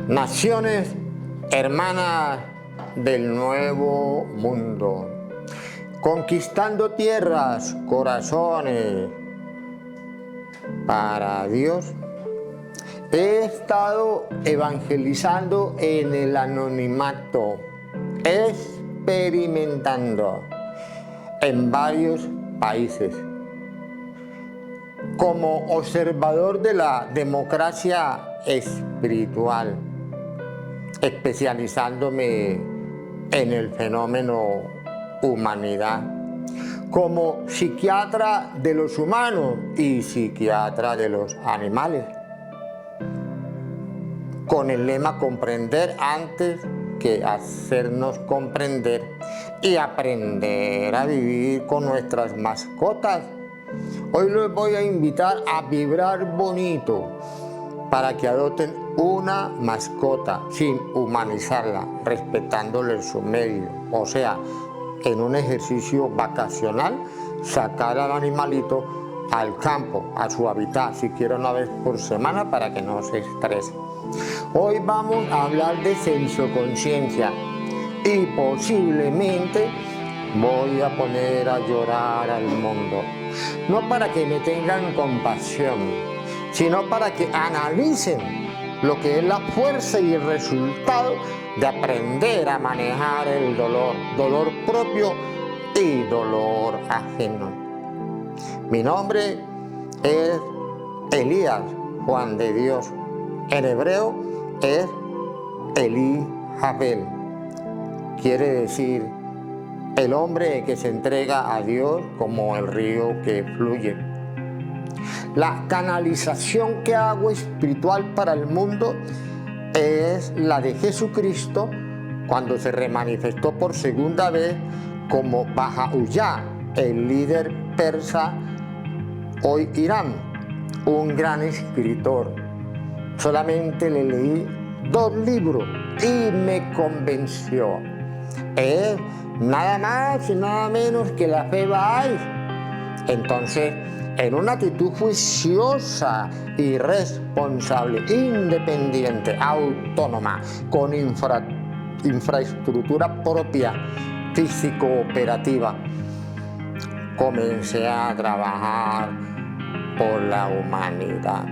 Naciones hermanas del nuevo mundo, conquistando tierras, corazones para Dios. He estado evangelizando en el anonimato, experimentando en varios países. Como observador de la democracia espiritual, especializándome en el fenómeno humanidad, como psiquiatra de los humanos y psiquiatra de los animales, con el lema comprender antes que hacernos comprender y aprender a vivir con nuestras mascotas. Hoy los voy a invitar a vibrar bonito para que adopten una mascota sin humanizarla, respetándole su medio. O sea, en un ejercicio vacacional, sacar al animalito al campo, a su hábitat, siquiera una vez por semana para que no se estrese. Hoy vamos a hablar de sensoconsciencia y posiblemente voy a poner a llorar al mundo. No para que me tengan compasión, sino para que analicen lo que es la fuerza y el resultado de aprender a manejar el dolor, dolor propio y dolor ajeno. Mi nombre es Elías Juan de Dios. En hebreo es Elí Jabel. Quiere decir el hombre que se entrega a Dios como el río que fluye. La canalización que hago espiritual para el mundo es la de Jesucristo cuando se remanifestó por segunda vez como Baha'u'lláh, el líder persa, hoy Irán, un gran escritor. Solamente le leí 2 libros y me convenció. Es nada más y nada menos que la fe Bahá'í. Entonces, en una actitud juiciosa y responsable, independiente, autónoma, con infraestructura propia, físico-operativa, comencé a trabajar por la humanidad.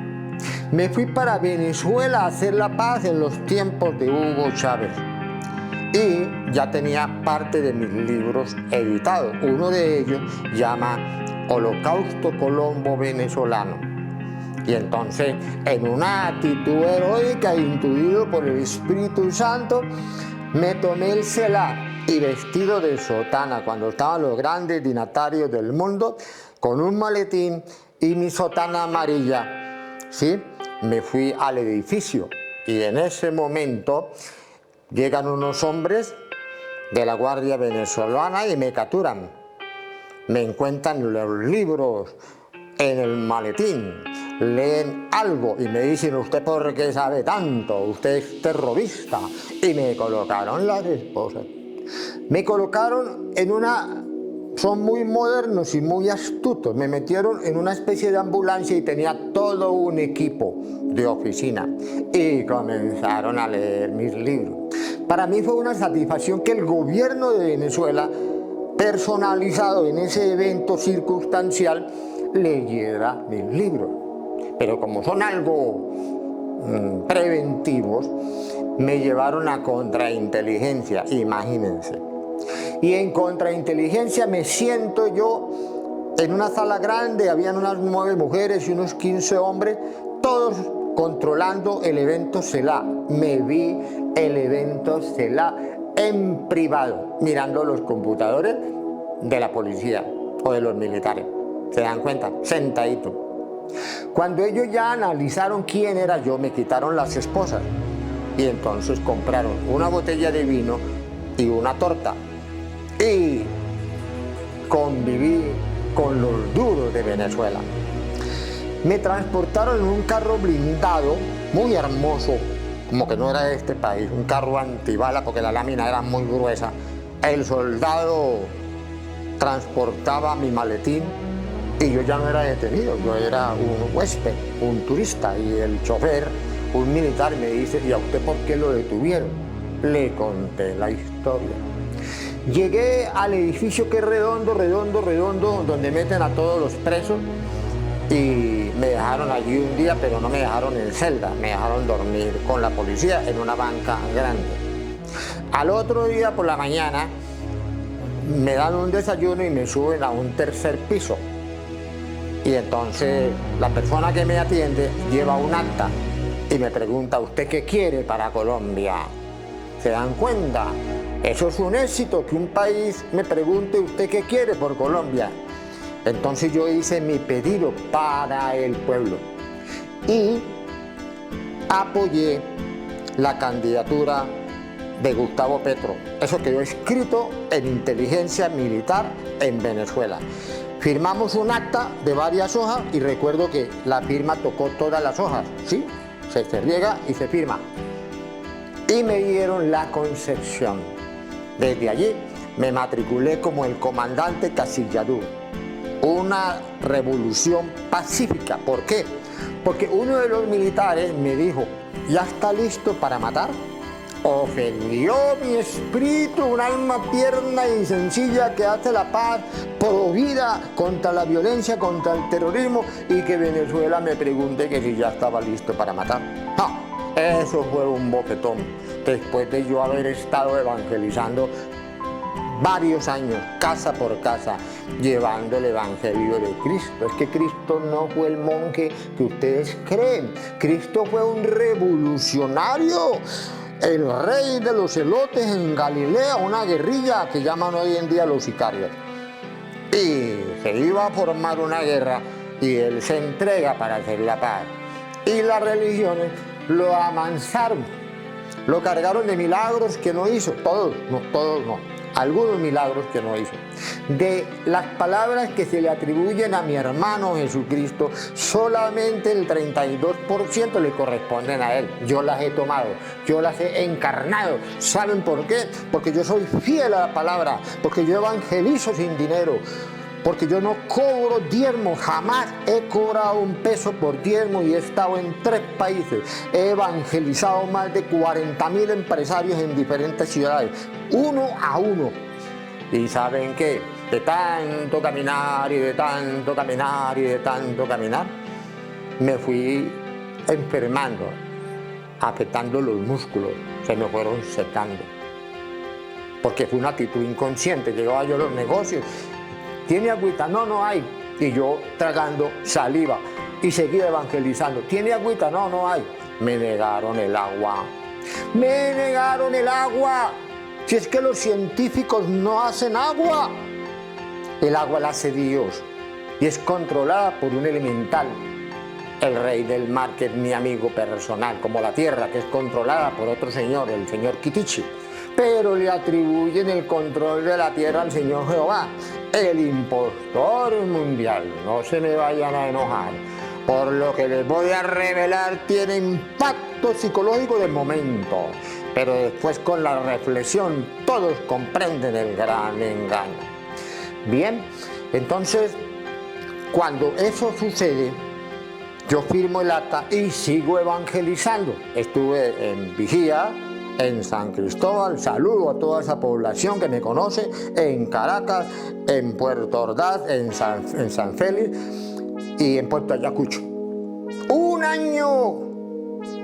Me fui para Venezuela a hacer la paz en los tiempos de Hugo Chávez y ya tenía parte de mis libros editados. Uno de ellos llama Holocausto Colombo Venezolano. Y entonces, en una actitud heroica, intuido por el Espíritu Santo, me tomé el Selah y vestido de sotana, cuando estaban los grandes dignatarios del mundo, con un maletín y mi sotana amarilla, ¿sí? Me fui al edificio y en ese momento llegan unos hombres de la Guardia Venezolana y me capturan. Me encuentran los libros en el maletín, leen algo y me dicen: ¿usted por qué sabe tanto? Usted es terrorista. Y me colocaron las esposas. Me colocaron en una... Son muy modernos y muy astutos. Me metieron en una especie de ambulancia y tenía todo un equipo de oficina. Y comenzaron a leer mis libros. Para mí fue una satisfacción que el gobierno de Venezuela, personalizado en ese evento circunstancial, leyera mis libros. Pero como son algo preventivos, me llevaron a contrainteligencia, imagínense. Y en contrainteligencia me siento yo en una sala grande, habían unas 9 mujeres y unos 15 hombres, todos controlando el evento Selah. Me vi el evento Selah en privado, mirando los computadores de la policía o de los militares. ¿Se dan cuenta? Sentadito. Cuando ellos ya analizaron quién era yo, me quitaron las esposas y entonces compraron una botella de vino y una torta y conviví con los duros de Venezuela. Me transportaron en un carro blindado muy hermoso, como que no era de este país, un carro antibala porque la lámina era muy gruesa. El soldado transportaba mi maletín y yo ya no era detenido, yo era un huésped, un turista, y el chofer un militar me dice, ¿y a usted por qué lo detuvieron? Le conté la historia. Llegué al edificio que es redondo, donde meten a todos los presos, y me dejaron allí un día, pero no me dejaron en celda, me dejaron dormir con la policía en una banca grande. Al otro día por la mañana me dan un desayuno y me suben a un tercer piso. Y entonces la persona que me atiende lleva un acta y me pregunta, ¿usted qué quiere para Colombia? ¿Se dan cuenta? Eso es un éxito, que un país me pregunte usted qué quiere por Colombia. Entonces yo hice mi pedido para el pueblo y apoyé la candidatura de Gustavo Petro. Eso quedó escrito en inteligencia militar en Venezuela. Firmamos un acta de varias hojas y recuerdo que la firma tocó todas las hojas, ¿sí? Se riega y se firma. Y me dieron la concesión. Desde allí me matriculé como el comandante Casilladú. Una revolución pacífica. ¿Por qué? Porque uno de los militares me dijo, ¿ya está listo para matar? Ofendió mi espíritu, un alma tierna y sencilla que hace la paz por vida contra la violencia, contra el terrorismo, y que Venezuela me pregunte que si ya estaba listo para matar. No, eso fue un bofetón. Después de yo haber estado evangelizando varios años, casa por casa, llevando el evangelio de Cristo. Es que Cristo no fue el monje que ustedes creen. Cristo fue un revolucionario. El rey de los elotes en Galilea, una guerrilla que llaman hoy en día los sicarios. Y se iba a formar una guerra y él se entrega para hacer la paz. Y las religiones lo amansaron, lo cargaron de milagros que no hizo, todos no, algunos milagros que no hizo. De las palabras que se le atribuyen a mi hermano Jesucristo, solamente el 32% le corresponden a él. Yo las he tomado, yo las he encarnado. ¿Saben por qué? Porque yo soy fiel a la palabra, porque yo evangelizo sin dinero, porque yo no cobro diezmo, jamás he cobrado un peso por diezmo y he estado en 3 países. He evangelizado más de 40.000 empresarios en diferentes ciudades, uno a uno. ¿Y saben qué? De tanto caminar y de tanto caminar y de tanto caminar, me fui enfermando, afectando los músculos, se me fueron secando. Porque fue una actitud inconsciente, llegaba yo a los negocios, ¿tiene agüita? No, no hay. Y yo tragando saliva y seguía evangelizando. ¿Tiene agüita? No, no hay. Me negaron el agua. Me negaron el agua. Si es que los científicos no hacen agua. El agua la hace Dios y es controlada por un elemental, el rey del mar, que es mi amigo personal, como la tierra, que es controlada por otro señor, el señor Kitichi. Pero le atribuyen el control de la tierra al señor Jehová, el impostor mundial. No se me vayan a enojar. Por lo que les voy a revelar tiene impacto psicológico de momento, pero después con la reflexión todos comprenden el gran engaño. Bien, entonces cuando eso sucede, yo firmo el acta y sigo evangelizando. Estuve en vigía en San Cristóbal, saludo a toda esa población que me conoce, en Caracas, en Puerto Ordaz, en San Félix y en Puerto Ayacucho. Un año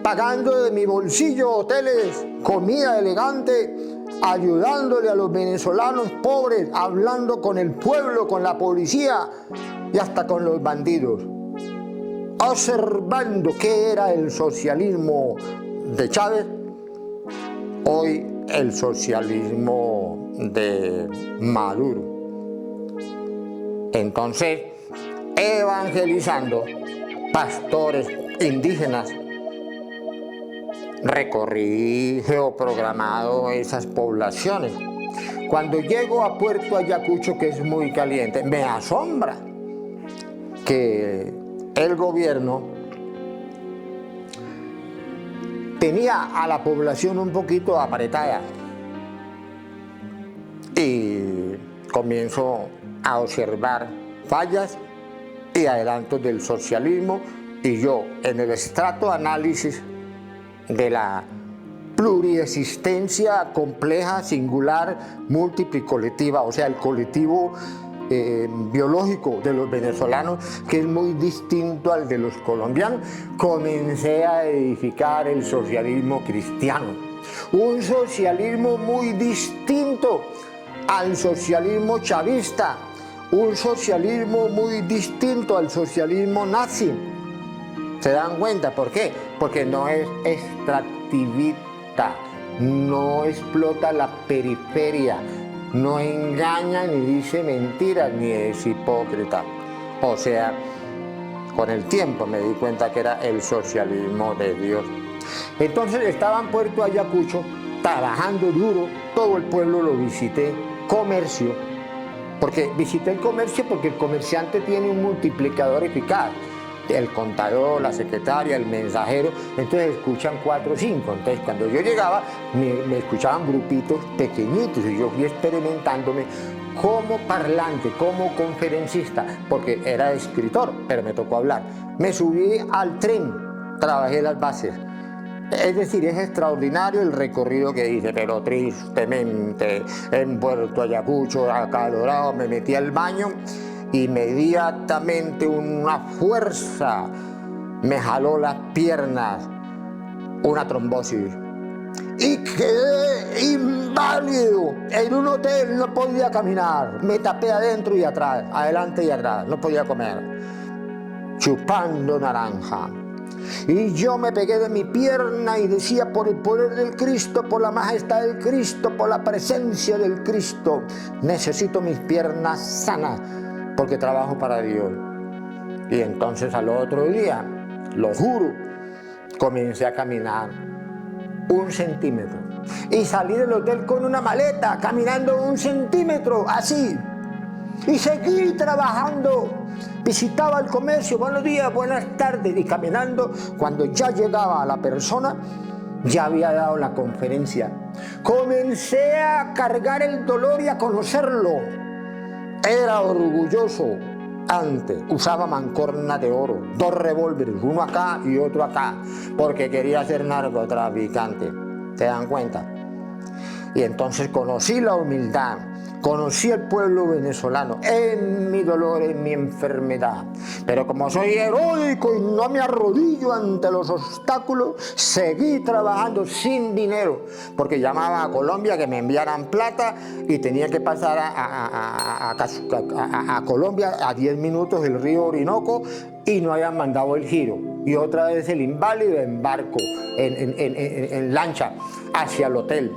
pagando de mi bolsillo hoteles, comida elegante, ayudándole a los venezolanos pobres, hablando con el pueblo, con la policía y hasta con los bandidos, observando qué era el socialismo de Chávez, hoy el socialismo de Maduro. Entonces, evangelizando, pastores indígenas, recorrí geoprogramado esas poblaciones. Cuando llego a Puerto Ayacucho, que es muy caliente, me asombra que el gobierno tenía a la población un poquito apretada. Y comienzo a observar fallas y adelantos del socialismo, y yo en el estrato análisis de la pluriexistencia compleja, singular, múltiple y colectiva, o sea, el colectivo biológico de los venezolanos, que es muy distinto al de los colombianos. Comencé a edificar el socialismo cristiano, un socialismo muy distinto al socialismo chavista, un socialismo muy distinto al socialismo nazi. ¿Se dan cuenta? ¿Por qué? Porque no es extractivista, no explota la periferia, no engaña ni dice mentiras, ni es hipócrita. O sea, con el tiempo me di cuenta que era el socialismo de Dios. Entonces estaba en Puerto Ayacucho, trabajando duro, todo el pueblo lo visité, comercio, porque visité el comercio porque el comerciante tiene un multiplicador eficaz. El contador, la secretaria, el mensajero, entonces escuchan 4 o 5. Entonces cuando yo llegaba me escuchaban grupitos pequeñitos y yo fui experimentándome como parlante, como conferencista, porque era escritor, pero me tocó hablar. Me subí al tren, trabajé las bases. Es decir, es extraordinario el recorrido que hice, pero tristemente en Puerto Ayacucho, acalorado, me metí al baño. Inmediatamente una fuerza me jaló las piernas, una trombosis, y quedé inválido. En un hotel no podía caminar, me tapé adentro y atrás, adelante y atrás, no podía comer, chupando naranja. Y yo me pegué de mi pierna y decía: por el poder del Cristo, por la majestad del Cristo, por la presencia del Cristo, necesito mis piernas sanas, porque trabajo para Dios. Y entonces al otro día, lo juro, comencé a caminar 1 centímetro. Y salí del hotel con una maleta, caminando 1 centímetro, así. Y seguí trabajando. Visitaba el comercio, buenos días, buenas tardes. Y caminando, cuando ya llegaba a la persona, ya había dado la conferencia. Comencé a cargar el dolor y a conocerlo. Era orgulloso. Antes usaba mancorna de oro, 2 revólveres, uno acá y otro acá, porque quería ser narcotraficante. ¿Se dan cuenta? Y entonces conocí la humildad, conocí el pueblo venezolano en mi dolor, en mi enfermedad. Pero como soy heroico y no me arrodillo ante los obstáculos, seguí trabajando sin dinero, porque llamaba a Colombia que me enviaran plata y tenía que pasar a Colombia a 10 minutos del río Orinoco y no habían mandado el giro. Y otra vez el inválido en barco, en lancha, hacia el hotel.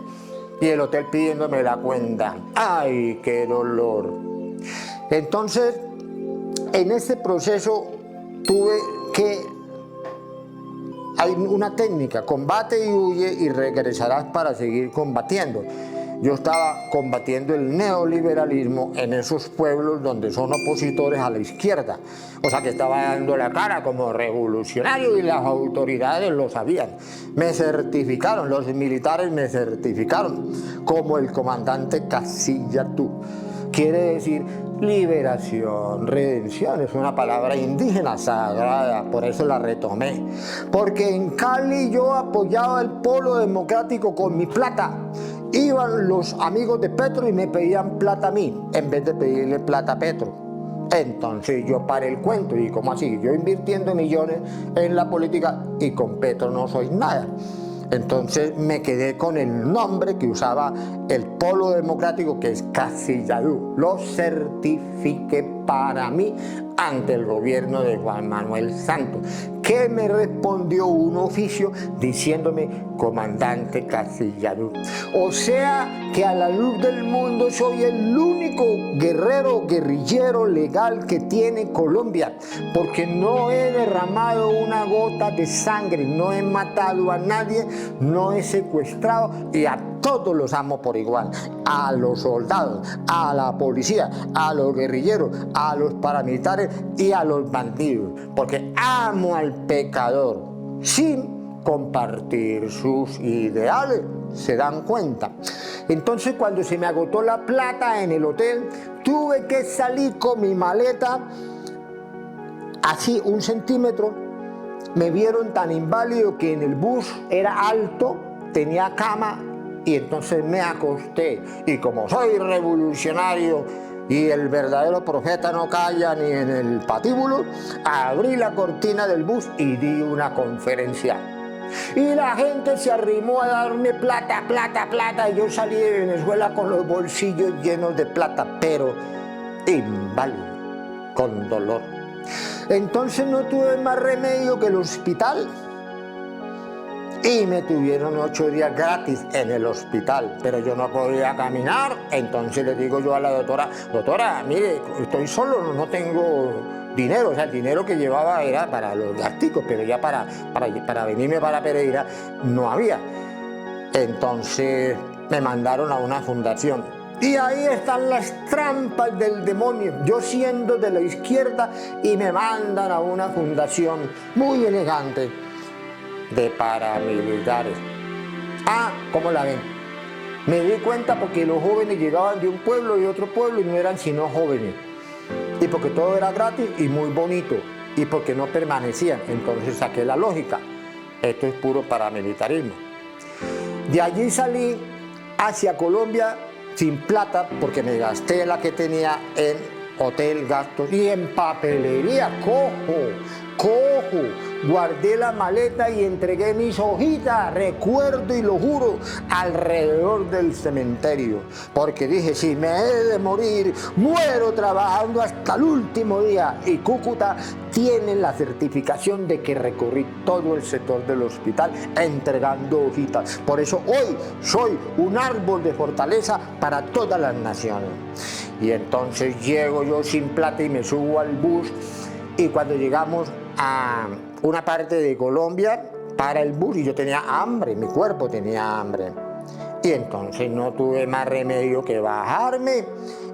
Y el hotel pidiéndome la cuenta. ¡Ay, qué dolor! Entonces, en ese proceso tuve que... Hay una técnica: combate y huye y regresarás para seguir combatiendo. Yo estaba combatiendo el neoliberalismo en esos pueblos donde son opositores a la izquierda. O sea que estaba dando la cara como revolucionario y las autoridades lo sabían. Me certificaron, los militares me certificaron como el comandante Casillatú. Quiere decir liberación, redención, es una palabra indígena sagrada, por eso la retomé. Porque en Cali yo apoyaba el polo democrático con mi plata. Iban los amigos de Petro y me pedían plata a mí, en vez de pedirle plata a Petro. Entonces yo paré el cuento y ¿cómo así? Yo invirtiendo millones en la política y con Petro no soy nada. Entonces me quedé con el nombre que usaba el polo democrático, que es Casillatú. Lo certifiqué para mí ante el gobierno de Juan Manuel Santos, que me respondió un oficio diciéndome comandante Casillatú. O sea que a la luz del mundo soy el único guerrero, guerrillero legal que tiene Colombia, porque no he derramado una gota de sangre, no he matado a nadie, no he secuestrado y a todos los amo por igual, a los soldados, a la policía, a los guerrilleros, a los paramilitares y a los bandidos, porque amo al pecador sin compartir sus ideales. ¿Se dan cuenta? Entonces, cuando se me agotó la plata en el hotel, tuve que salir con mi maleta así 1 centímetro me vieron tan inválido que en el bus era alto, tenía cama, y entonces me acosté. Y como soy revolucionario y el verdadero profeta no calla ni en el patíbulo, abrí la cortina del bus y di una conferencia. Y la gente se arrimó a darme plata, plata, plata, y yo salí de Venezuela con los bolsillos llenos de plata, pero inválido, con dolor. Entonces no tuve más remedio que el hospital, y me tuvieron 8 días gratis en el hospital, pero yo no podía caminar. Entonces le digo yo a la doctora, doctora, mire, estoy solo, no tengo dinero, o sea, el dinero que llevaba era para los gasticos, pero ya para venirme para Pereira no había. Entonces me mandaron a una fundación. Y ahí están las trampas del demonio, yo siendo de la izquierda, y me mandan a una fundación muy elegante de paramilitares. Ah, ¿cómo la ven? Me di cuenta porque los jóvenes llegaban de un pueblo y otro pueblo y no eran sino jóvenes. Y porque todo era gratis y muy bonito. Y porque no permanecían. Entonces saqué la lógica. Esto es puro paramilitarismo. De allí salí hacia Colombia sin plata porque me gasté la que tenía en hotel, gastos y en papelería. Cojo, guardé la maleta y entregué mis hojitas, recuerdo y lo juro, alrededor del cementerio, porque dije, si me he de morir, muero trabajando hasta el último día. Y Cúcuta tiene la certificación de que recorrí todo el sector del hospital entregando hojitas. Por eso hoy soy un árbol de fortaleza para todas las naciones. Y entonces llego yo sin plata y me subo al bus, y cuando llegamos a una parte de Colombia, para el bus, y yo tenía hambre, mi cuerpo tenía hambre. Y entonces no tuve más remedio que bajarme,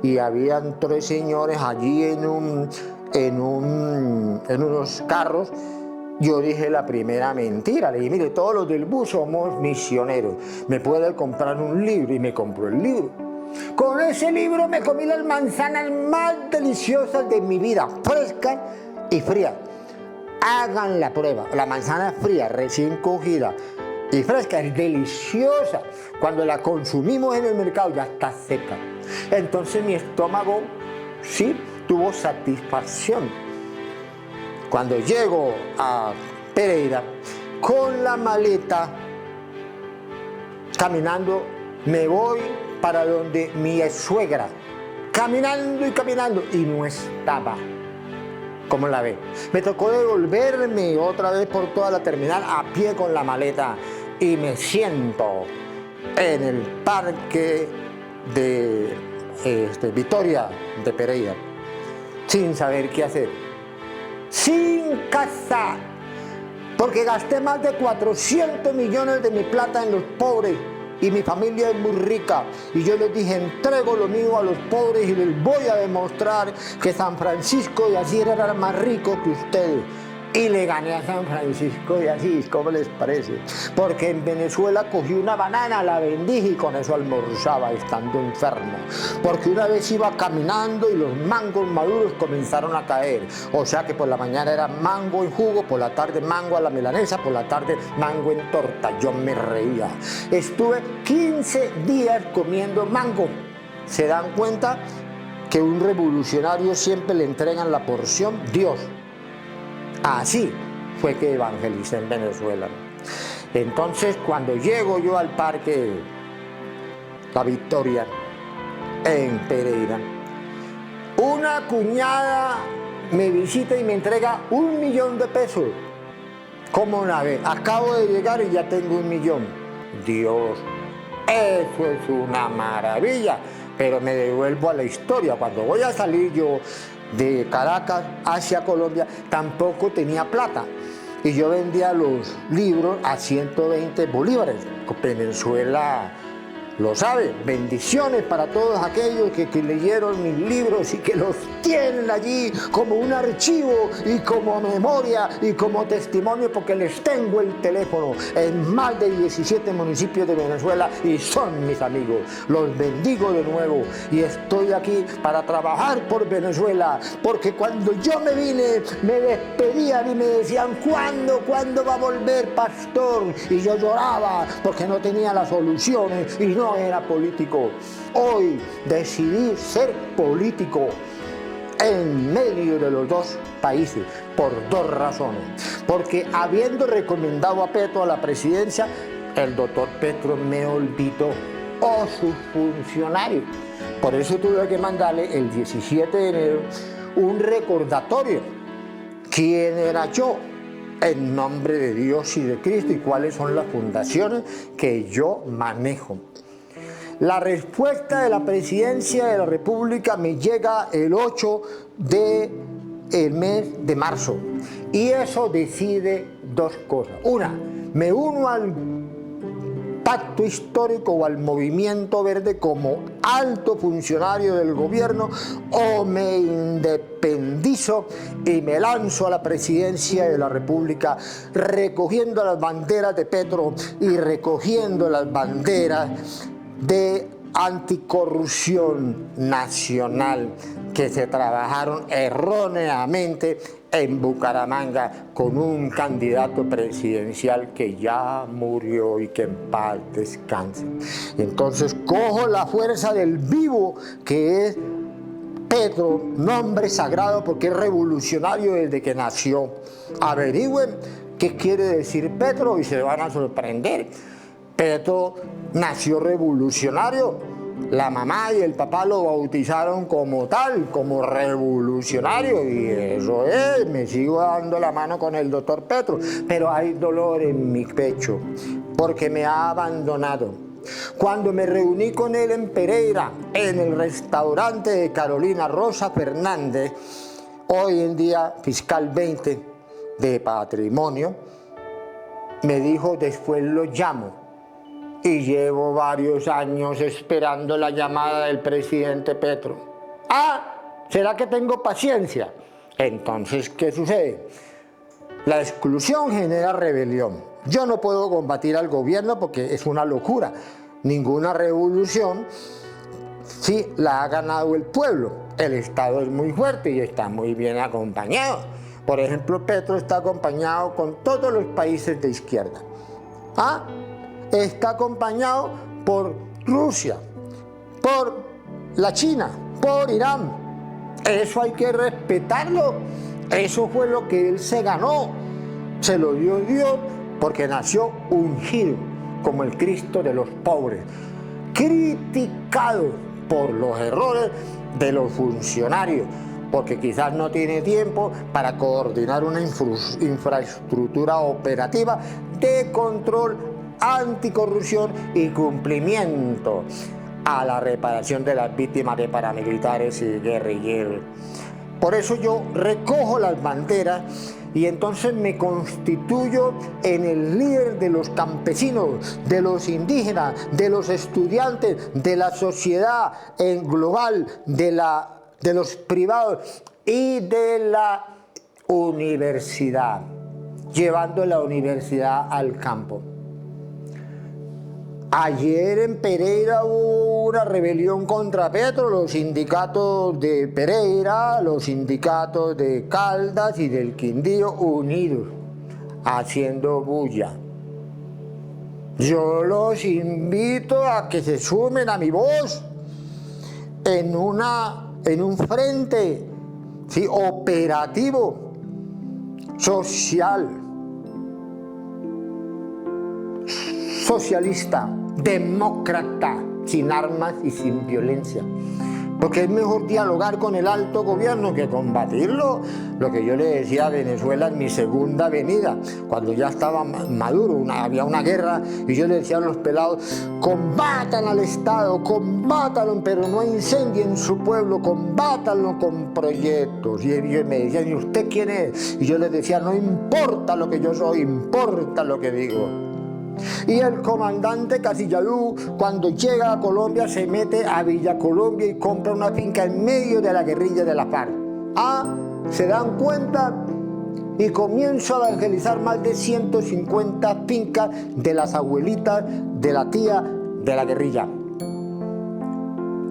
y habían 3 señores allí en unos carros. Yo dije la primera mentira, le dije, mire, todos los del bus somos misioneros, me puede comprar un libro, y me compró el libro. Con ese libro me comí las manzanas más deliciosas de mi vida, frescas y frías. Hagan la prueba, la manzana fría, recién cogida y fresca, es deliciosa. Cuando la consumimos en el mercado ya está seca. Entonces mi estómago sí tuvo satisfacción. Cuando llego a Pereira, con la maleta, caminando, me voy para donde mi suegra, caminando y caminando, y no estaba. ¿Cómo la ve? Me tocó devolverme otra vez por toda la terminal a pie con la maleta, y me siento en el parque de Victoria de Pereira, sin saber qué hacer, sin casa, porque gasté más de 400 millones de mi plata en los pobres. Y mi familia es muy rica, y yo les dije, entrego lo mío a los pobres y les voy a demostrar que San Francisco de Asís era más rico que ustedes. Y le gané a San Francisco de Asís, ¿cómo les parece? Porque en Venezuela cogí una banana, la bendije y con eso almorzaba estando enfermo. Porque una vez iba caminando y los mangos maduros comenzaron a caer. O sea que por la mañana era mango en jugo, por la tarde mango a la milanesa, por la tarde mango en torta. Yo me reía. Estuve 15 días comiendo mango. ¿Se dan cuenta que un revolucionario siempre le entregan la porción Dios? Así fue que evangelicé en Venezuela. Entonces, cuando llego yo al parque La Victoria, en Pereira, una cuñada me visita y me entrega 1 millón de pesos. ¿Cómo la ve? Acabo de llegar y ya tengo 1 millón. Dios, eso es una maravilla. Pero me devuelvo a la historia. Cuando voy a salir yo de Caracas hacia Colombia, tampoco tenía plata, y yo vendía los libros a 120 bolívares. Venezuela lo sabe. Bendiciones para todos aquellos que leyeron mis libros y que los tienen allí como un archivo y como memoria y como testimonio, porque les tengo el teléfono en más de 17 municipios de Venezuela y son mis amigos. Los bendigo de nuevo y estoy aquí para trabajar por Venezuela, porque cuando yo me vine me despedían y me decían: ¿cuándo va a volver, pastor? Y yo lloraba porque no tenía las soluciones y no era político. Hoy decidí ser político en medio de los dos países por dos razones. Porque habiendo recomendado a Petro a la presidencia, el doctor Petro me olvidó, o sus funcionarios. Por eso tuve que mandarle el 17 de enero un recordatorio. ¿Quién era yo? En nombre de Dios y de Cristo, y cuáles son las fundaciones que yo manejo. La respuesta de la presidencia de la República me llega el 8 del mes de marzo, y eso decide dos cosas. Una, me uno al pacto histórico o al movimiento verde como alto funcionario del gobierno, o me independizo y me lanzo a la presidencia de la República recogiendo las banderas de Petro y recogiendo las banderas de anticorrupción nacional que se trabajaron erróneamente en Bucaramanga con un candidato presidencial que ya murió y que en paz descanse. Entonces cojo la fuerza del vivo que es Petro, nombre sagrado porque es revolucionario desde que nació. Averigüen qué quiere decir Petro y se van a sorprender. Petro nació revolucionario. La mamá y el papá lo bautizaron como tal, como revolucionario, y eso es, me sigo dando la mano con el doctor Petro, pero hay dolor en mi pecho, porque me ha abandonado. Cuando me reuní con él en Pereira, en el restaurante de Carolina Rosa Fernández, hoy en día fiscal 20 de patrimonio, me dijo: después lo llamo. Y llevo varios años esperando la llamada del presidente Petro. Ah, ¿será que tengo paciencia? Entonces, ¿qué sucede? La exclusión genera rebelión. Yo no puedo combatir al gobierno porque es una locura. Ninguna revolución sí la ha ganado el pueblo. El Estado es muy fuerte y está muy bien acompañado. Por ejemplo, Petro está acompañado con todos los países de izquierda. ¿Ah? Está acompañado por Rusia, por la China, por Irán. Eso hay que respetarlo. Eso fue lo que él se ganó. Se lo dio Dios porque nació ungido como el Cristo de los pobres, criticado por los errores de los funcionarios, porque quizás no tiene tiempo para coordinar una infraestructura operativa de control, anticorrupción y cumplimiento a la reparación de las víctimas de paramilitares y guerrilleros. Por eso yo recojo las banderas y entonces me constituyo en el líder de los campesinos, de los indígenas, de los estudiantes, de la sociedad en global, de los privados y de la universidad, llevando la universidad al campo. Ayer en Pereira hubo una rebelión contra Petro, los sindicatos de Pereira, los sindicatos de Caldas y del Quindío unidos, haciendo bulla. Yo los invito a que se sumen a mi voz en un frente, ¿sí?, operativo, social, socialista, demócrata, sin armas y sin violencia. Porque es mejor dialogar con el alto gobierno que combatirlo. Lo que yo le decía a Venezuela en mi segunda venida, cuando ya estaba Maduro, había una guerra, y yo le decía a los pelados: combatan al Estado, combátanlo, pero no incendien su pueblo, combátanlo con proyectos. Y ellos me decían: ¿y usted quién es? Y yo les decía: no importa lo que yo soy, importa lo que digo. Y el comandante Casilladú, cuando llega a Colombia, se mete a Villa Colombia y compra una finca en medio de la guerrilla de la FARC. Se dan cuenta y comienzo a evangelizar más de 150 fincas de las abuelitas, de la tía, de la guerrilla.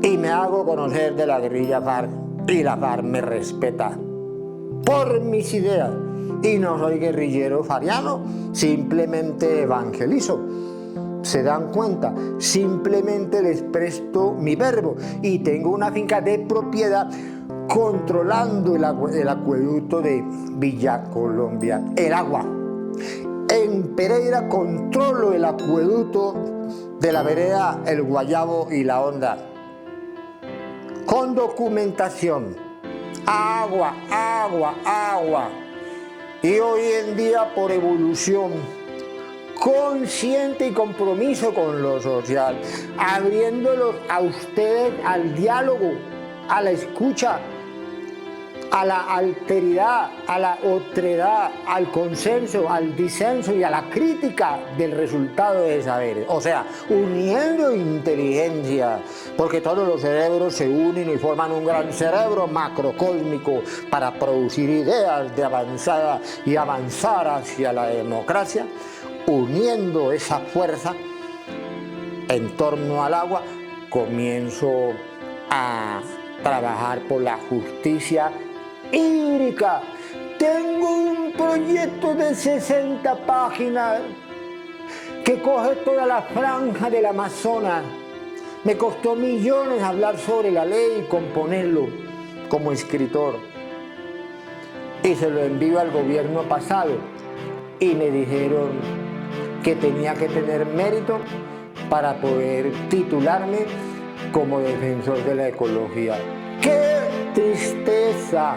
Y me hago conocer de la guerrilla FARC y la FARC me respeta por mis ideas. Y no soy guerrillero fariano, simplemente evangelizo. ¿Se dan cuenta? Simplemente les presto mi verbo y tengo una finca de propiedad controlando el acueducto de Villa Colombia, el agua. En Pereira controlo el acueducto de la vereda El Guayabo y La Honda. Con documentación. Agua, agua, agua. Y hoy en día, por evolución consciente y compromiso con lo social, abriéndolos a ustedes al diálogo, a la escucha, a la alteridad, a la otredad, al consenso, al disenso y a la crítica del resultado de saberes. O sea, uniendo inteligencia, porque todos los cerebros se unen y forman un gran cerebro macrocósmico para producir ideas de avanzada y avanzar hacia la democracia, uniendo esa fuerza en torno al agua, comienzo a trabajar por la justicia hídrica. Tengo un proyecto de 60 páginas que coge toda la franja del Amazonas. Me costó millones hablar sobre la ley y componerlo como escritor. Y se lo envío al gobierno pasado y me dijeron que tenía que tener mérito para poder titularme como defensor de la ecología. ¡Qué tristeza!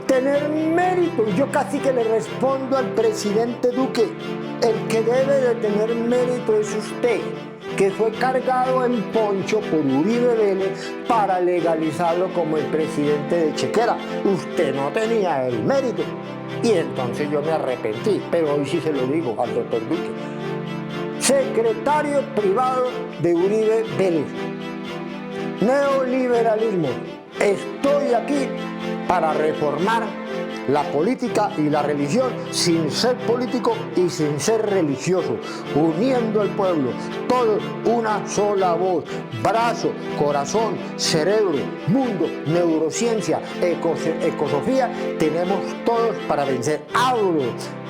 Tener mérito. Yo casi que le respondo al presidente Duque: el que debe de tener mérito es usted, que fue cargado en poncho por Uribe Vélez para legalizarlo como el presidente de Chequera. Usted no tenía el mérito. Y entonces yo me arrepentí, pero hoy sí se lo digo al doctor Duque. Secretario privado de Uribe Vélez. Neoliberalismo. Estoy aquí para reformar la política y la religión sin ser político y sin ser religioso, uniendo al pueblo, todos una sola voz, brazo, corazón, cerebro, mundo, neurociencia, ecosofía, tenemos todos para vencer.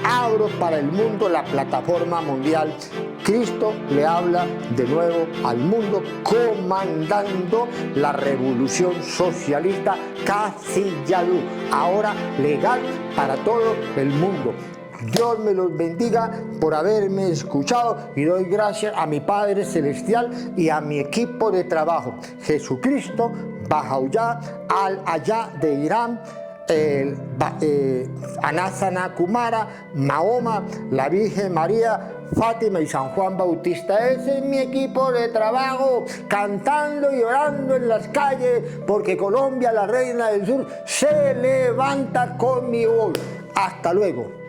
Abro para el mundo la plataforma mundial. Cristo le habla de nuevo al mundo, comandando la revolución socialista Casilladú, ahora legal para todo el mundo. Dios me los bendiga por haberme escuchado y doy gracias a mi Padre Celestial y a mi equipo de trabajo. Jesucristo, Bahá'u'lláh, Al-Ayá de Irán, Anásana Kumara, Mahoma, la Virgen María, Fátima y San Juan Bautista. Ese es mi equipo de trabajo, cantando y orando en las calles, porque Colombia, la reina del sur, se levanta con mi voz. Hasta luego.